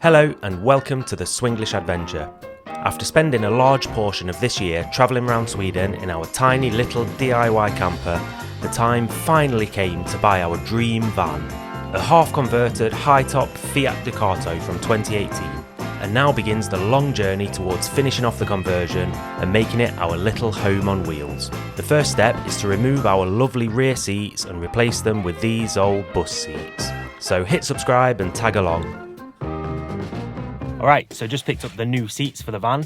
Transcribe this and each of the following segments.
Hello and welcome to the Swinglish Adventure. After spending a large portion of this year travelling around Sweden in our tiny little DIY camper, the time finally came to buy our dream van. A half-converted high-top Fiat Ducato from 2018, and now begins the long journey towards finishing off the conversion and making it our little home on wheels. The first step is to remove our lovely rear seats and replace them with these old bus seats. So hit subscribe and tag along. Alright, so just picked up the new seats for the van.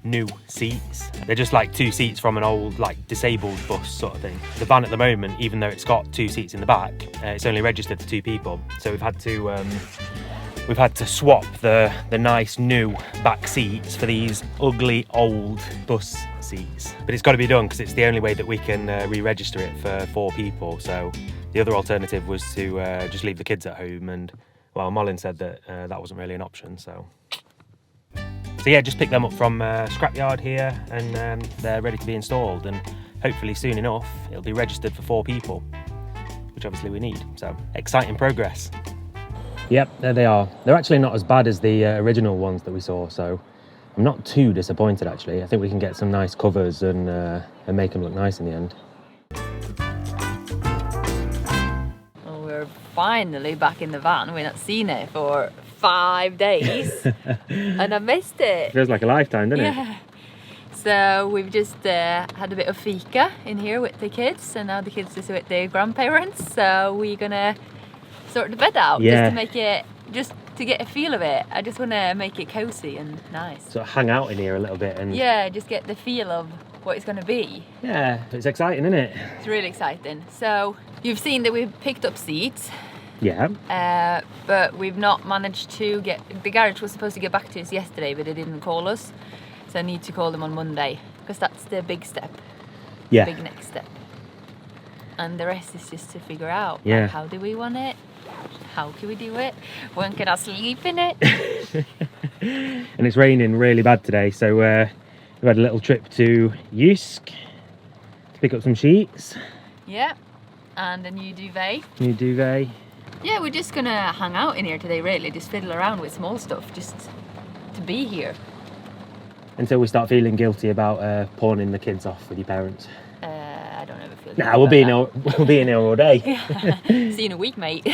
New seats. They're just like two seats from an old disabled bus sort of thing. The van at the moment, even though it's got two seats in the back, it's only registered for two people. So we've had to swap the nice new back seats for these ugly old bus seats. But it's got to be done because it's the only way that we can re-register it for 4 people. So the other alternative was to just leave the kids at home, and well, Molin said that that wasn't really an option. So yeah, just pick them up from scrapyard here, and they're ready to be installed, and hopefully soon enough it'll be registered for 4 people, which obviously we need. So exciting progress. Yep, there they are. They're actually not as bad as the original ones that we saw, so I'm not too disappointed actually. I think we can get some nice covers and make them look nice in the end. Well, we're finally back in the van. We've not seen it for 5 days and I missed it. Feels like a lifetime, doesn't it? Yeah. So we've just had a bit of fika in here with the kids, and now the kids is with their grandparents. So we're gonna sort the bed out just to make it, just to get a feel of it. I just want to make it cozy and nice. Sort of hang out in here a little bit and yeah, just get the feel of what it's gonna be. Yeah, it's exciting, isn't it? It's really exciting. So you've seen that we've picked up seats. Yeah. But we've not managed to get, the garage was supposed to get back to us yesterday, but they didn't call us. So I need to call them on Monday, because that's the big step. Yeah. Big next step. And the rest is just to figure out, yeah, like, how do we want it? How can we do it? When can I sleep in it? And it's raining really bad today, so we've had a little trip to Jysk to pick up some sheets. Yeah, and a new duvet. New duvet. Yeah, we're just gonna hang out in here today, really, just fiddle around with small stuff, just to be here. Until we start feeling guilty about pawning the kids off with your parents. I don't ever feel. Nah, we'll be in here all day. Yeah. See you in a week, mate.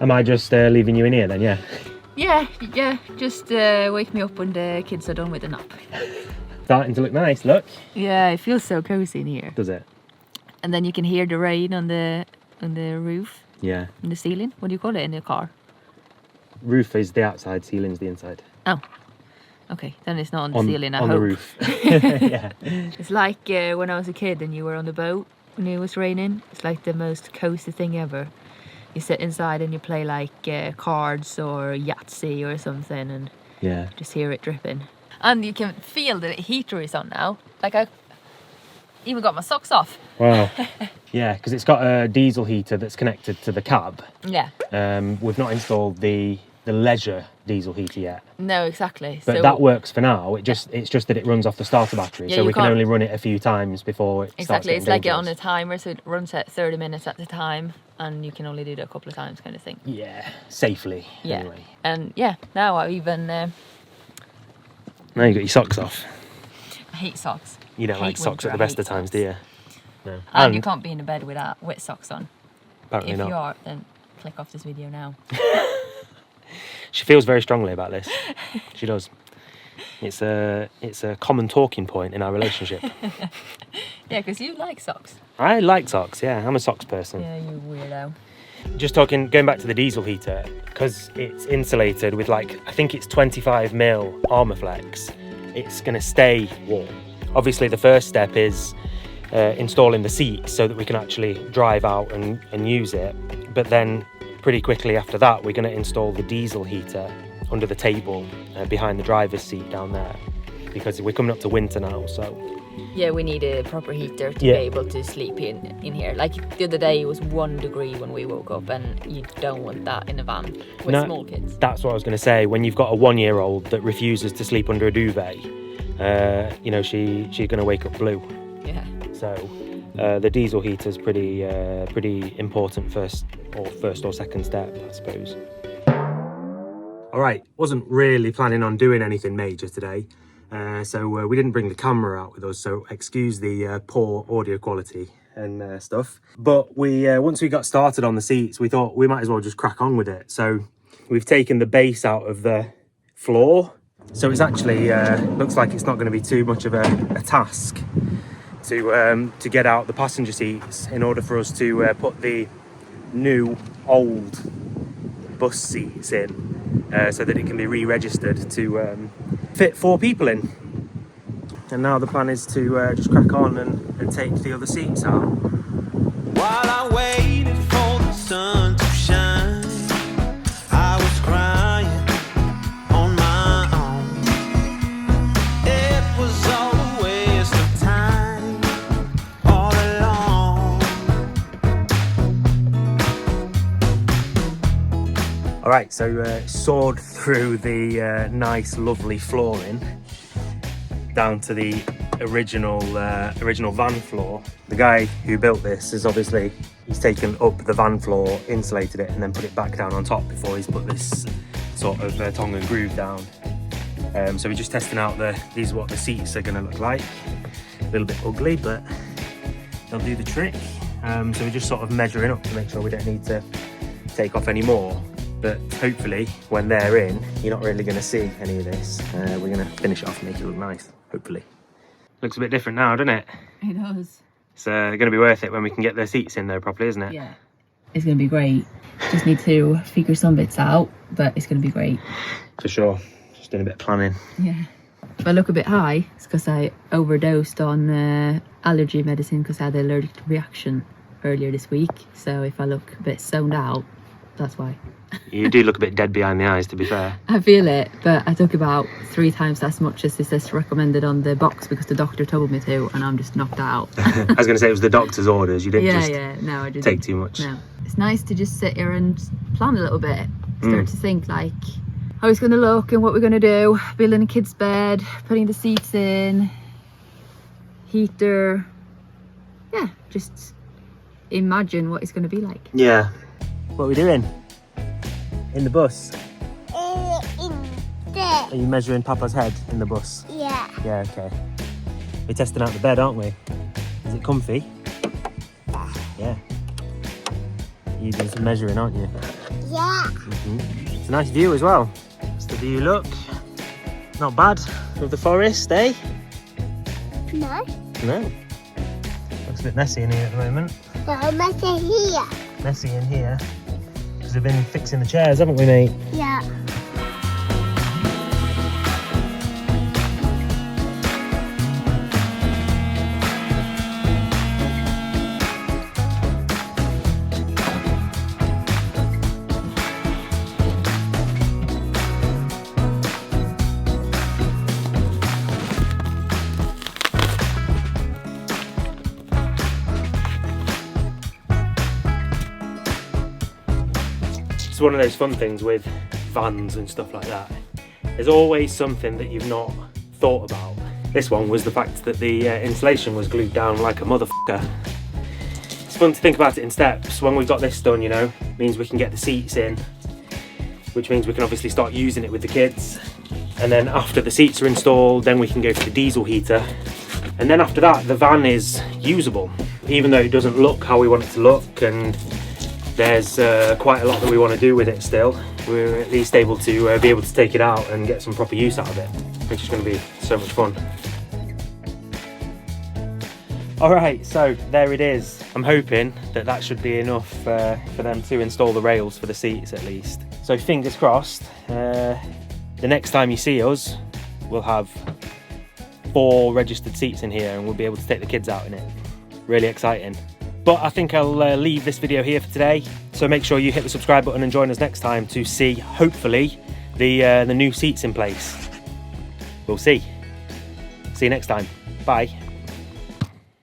Am I just leaving you in here then? Yeah. Yeah, just wake me up when the kids are done with the nap. Starting to look nice, look. Yeah, it feels so cozy in here. Does it? And then you can hear the rain on the roof. Yeah. On the ceiling. What do you call it in the car? Roof is the outside, ceiling's the inside. Oh. Okay, then it's not on the ceiling, I hope. On the roof. Yeah. It's like when I was a kid and you were on the boat when it was raining. It's like the most cozy thing ever. You sit inside and you play like cards or Yahtzee or something, and yeah, just hear it dripping. And you can feel the heater is on now. Like, I even got my socks off. Wow. Yeah, because it's got a diesel heater that's connected to the cab. Yeah. We've not installed the leisure diesel heater yet. No, exactly. But so that works for now. It's just that it runs off the starter battery, yeah, so we can only run it a few times before it starts getting it's like dangerous. on a timer, so it runs at 30 minutes at a time, and you can only do it a couple of times, kind of thing. Yeah, safely. Yeah. Anyway. And yeah, now I even. Now you got your socks off. I hate socks. You don't like socks at the best of times, do you? No. And you can't be in the bed without wet socks on. Apparently if not. you are, then click off this video now. She feels very strongly about this. She does. It's a common talking point in our relationship. Yeah, because you like socks. I like socks, yeah. I'm a socks person. Yeah, you weirdo. Just going back to the diesel heater, because it's insulated with I think it's 25mm Armorflex, it's going to stay warm. Obviously the first step is installing the seat so that we can actually drive out and use it. But then pretty quickly after that, we're going to install the diesel heater under the table behind the driver's seat down there, because we're coming up to winter now, so yeah, we need a proper heater to be able to sleep in here. Like the other day, it was 1 degree when we woke up, and you don't want that in a van with small kids. That's what I was going to say. When you've got a 1-year-old that refuses to sleep under a duvet, you know, she's going to wake up blue. Yeah. So the diesel heater is pretty important first or second step, I suppose. All right, wasn't really planning on doing anything major today, so we didn't bring the camera out with us, so excuse the poor audio quality and stuff. But we once we got started on the seats, we thought we might as well just crack on with it. So we've taken the base out of the floor, so it's actually looks like it's not going to be too much of a task to get out the passenger seats in order for us to put the new old bus seats in, so that it can be re-registered to fit 4 people in. And now the plan is to just crack on and take the other seats out. While I waited for the sun to shine, I was crying on my own. It was all a waste of time, all along. All right, so soared through the nice, lovely flooring down to the original van floor. The guy who built this is obviously, he's taken up the van floor, insulated it, and then put it back down on top before he's put this sort of tongue and groove down. So we're just testing out these are what the seats are going to look like. A little bit ugly, but they'll do the trick. So we're just sort of measuring up to make sure we don't need to take off any more. But hopefully when they're in, you're not really going to see any of this. We're going to finish it off and make it look nice, hopefully. Looks a bit different now, doesn't it? It does. It's going to be worth it when we can get the seats in there properly, isn't it? Yeah. It's going to be great. Just need to figure some bits out, but it's going to be great. For sure. Just doing a bit of planning. Yeah. If I look a bit high, it's because I overdosed on allergy medicine because I had an allergic reaction earlier this week. So if I look a bit zoned out, that's why. You do look a bit dead behind the eyes, to be fair. I feel it, but I took about 3 times as much as it says recommended on the box because the doctor told me to, and I'm just knocked out. I was going to say it was the doctor's orders. You didn't no, I didn't take too much. No. It's nice to just sit here and plan a little bit. Start to think like how it's going to look and what we're going to do. Building a kid's bed, putting the seats in, heater. Yeah, just imagine what it's going to be like. Yeah. What are we doing? In the bus? In there. Are you measuring Papa's head in the bus? Yeah. Yeah, okay. We're testing out the bed, aren't we? Is it comfy? Yeah. You're doing some measuring, aren't you? Yeah. It's a nice view as well. It's the view look. Not bad with the forest, eh? No. No. Looks a bit messy in here at the moment. No, messy here. Messy in here. Because we've been fixing the chairs, haven't we, mate? Yeah. It's one of those fun things with vans and stuff like that. There's always something that you've not thought about. This one was the fact that the insulation was glued down like a motherfucker. It's fun to think about it in steps. When we've got this done, you know, means we can get the seats in, which means we can obviously start using it with the kids. And then after the seats are installed, then we can go for the diesel heater. And then after that, the van is usable, even though it doesn't look how we want it to look, and there's quite a lot that we want to do with it still. We're at least able to be able to take it out and get some proper use out of it, which is going to be so much fun. Alright, so there it is. I'm hoping that that should be enough for them to install the rails for the seats at least. So fingers crossed, the next time you see us, we'll have 4 registered seats in here and we'll be able to take the kids out in it. Really exciting. But I think I'll leave this video here for today. So make sure you hit the subscribe button and join us next time to see, hopefully, the new seats in place. We'll see. See you next time. Bye.